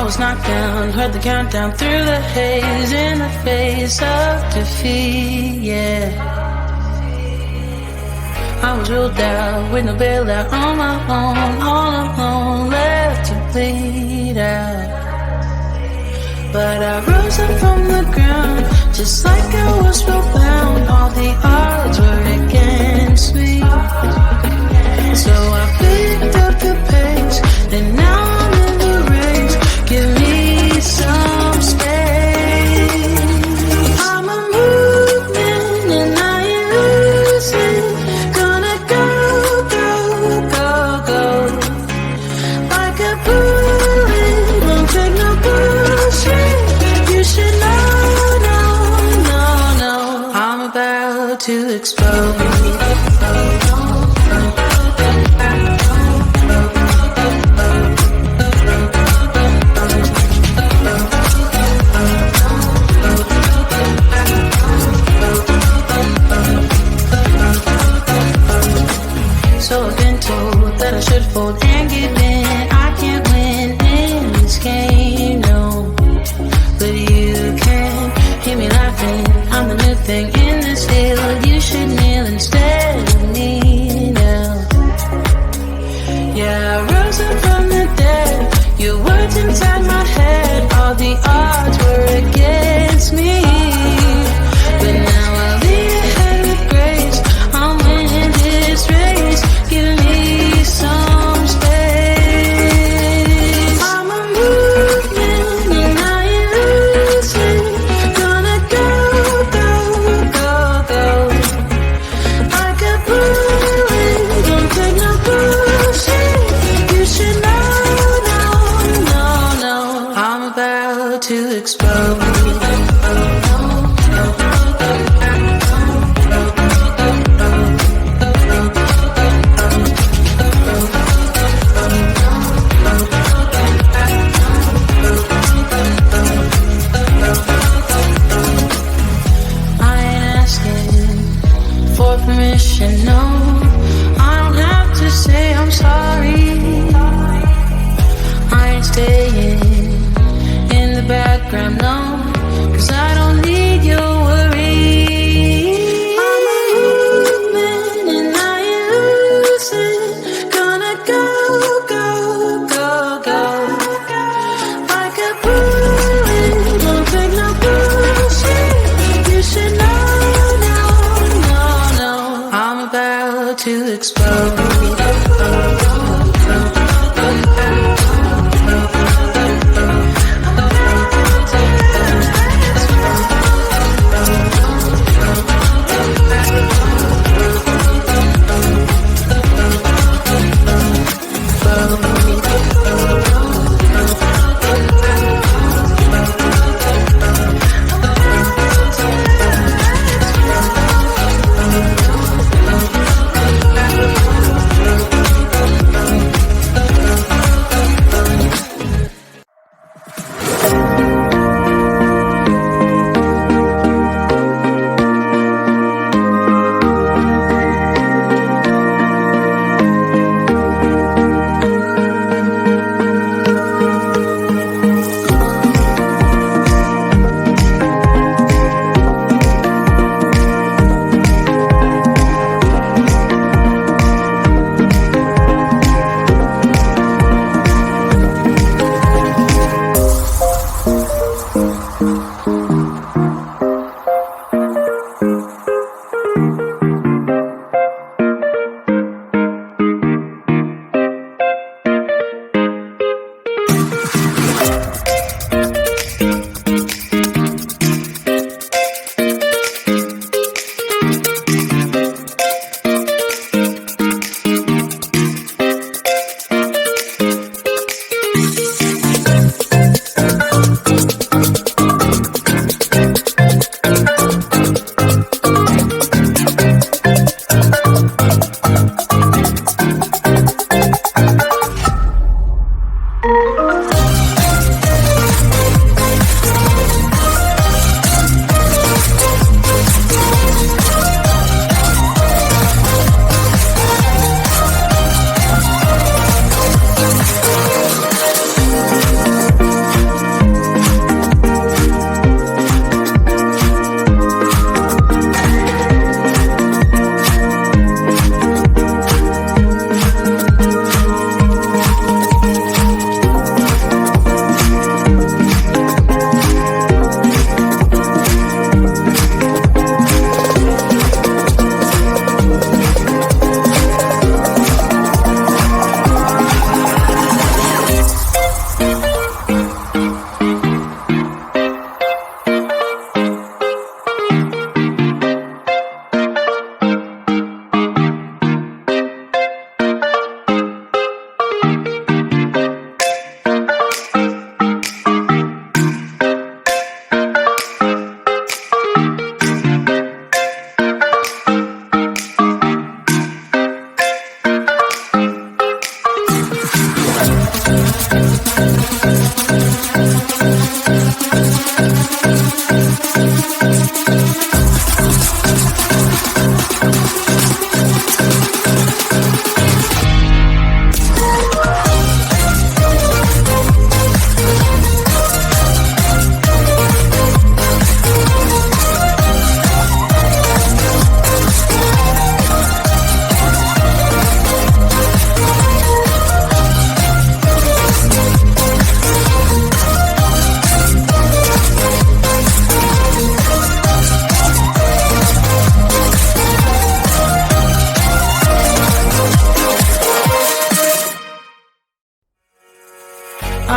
was knocked down, heard the countdown through the haze, in the face of defeat, yeah. I was ruled out with no bailout, on my own, all alone, left to bleed out. But I rose up from the ground, just like I was spellbound. All the odds were against me, so I picked up the pace, and now I'm in the race. Give me some space. I'm a movement and I ain't losing. Gonna go, go, go, go. Like a bullet, won't take no bullshit. You should know, no, no, no. I'm about to explode. So I've been told that I should fold and give in. I can't win in this game, no. But you can hear me laughing. I'm the new thing in this field. You should kneel instead of me now. Yeah, I rose up from the dead. Your words inside my head. All the odds were against me, but now I'll be ahead with grace. I'm winning this race. Give me some space. I'm a movement and I ain't losing. Gonna go, go, go, go. Like a bullet, don't take no bullshit. You should know, no, no, no. I'm about to explode. Permission, no, I don't have to say I'm sorry. I ain't staying in the background, no, 'cause I don't need your worry. I'm a movement and I ain't losing. Gonna go, go, go, go. Like a bullet, don't take no bullshit. You should know. To explode.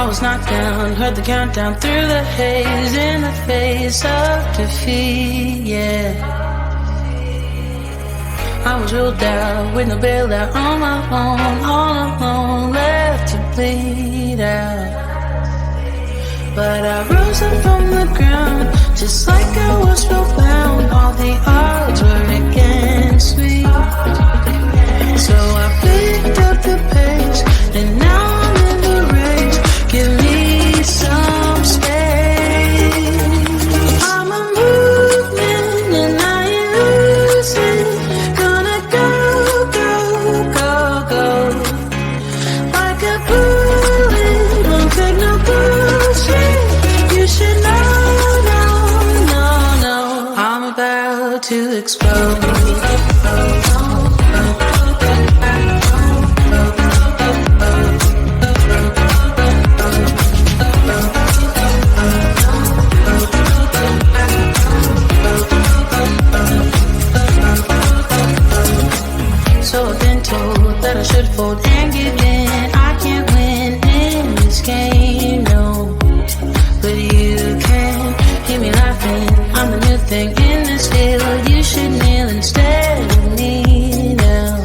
was knocked down, heard the countdown through the haze, in the face of defeat, yeah. I was ruled out with no bailout, on my own, all alone, left to bleed out. But I rose up from the ground, just like I was spellbound. All the odds were against me, so I picked up the pace, and now I'm in the race. Give me some space. I'm a movement and I ain't losing. Gonna go, go, go, go. Like a bullet, won't take no bullshit. You should know, no, no, no. I'm about to explode. So I've been told that I should fold and give in. I can't win in this game, no. But you can hear me laughing. I'm the new thing in this field. You should kneel instead of me now.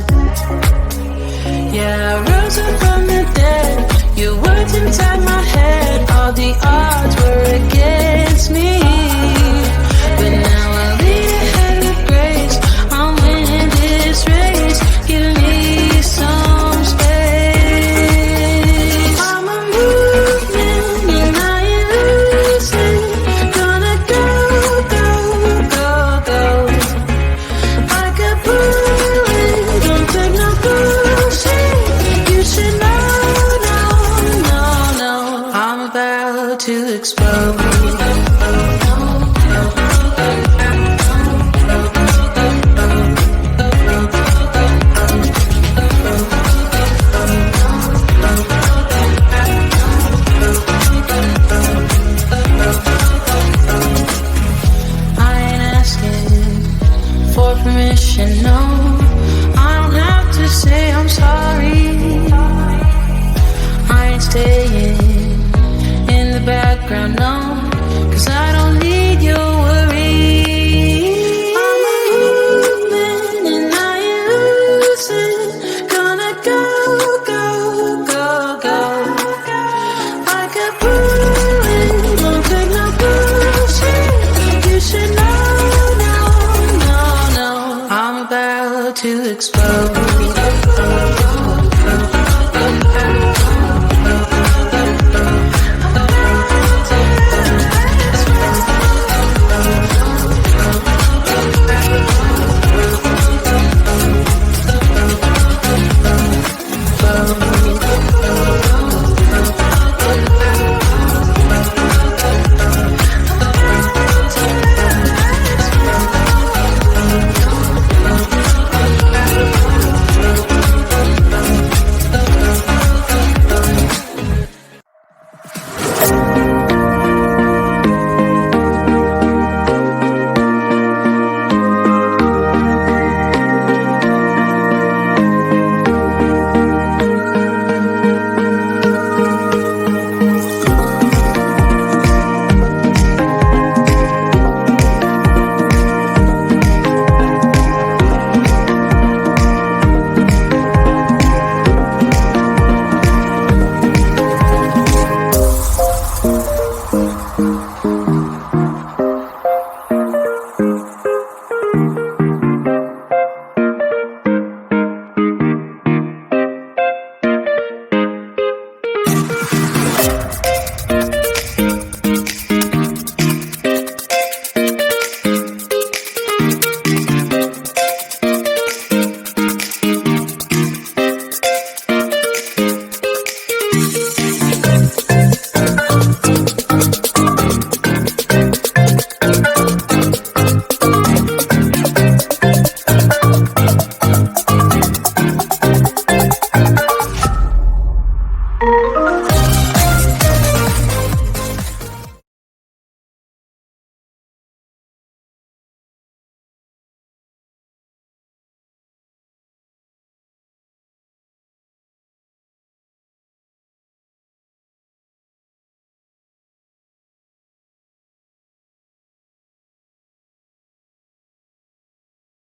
Yeah, I rose up from the dead. Your words inside my head. All the odds were against me, but now I lead ahead with grace. I'm winning this race. Give me some space. I'm a movement and I ain't losing. Gonna go, go, go, go. Like a bullet, don't take no bullshit. You should know, no, no, no. I'm about to explode. Permission, no, I don't have to say I'm sorry. I ain't staying in the background, no, 'cause I don't need your worry. I'm a movement and I ain't losing. Gonna go, go, go, go. Like a bullet, won't take no bullshit. You should know. I'm about to explode.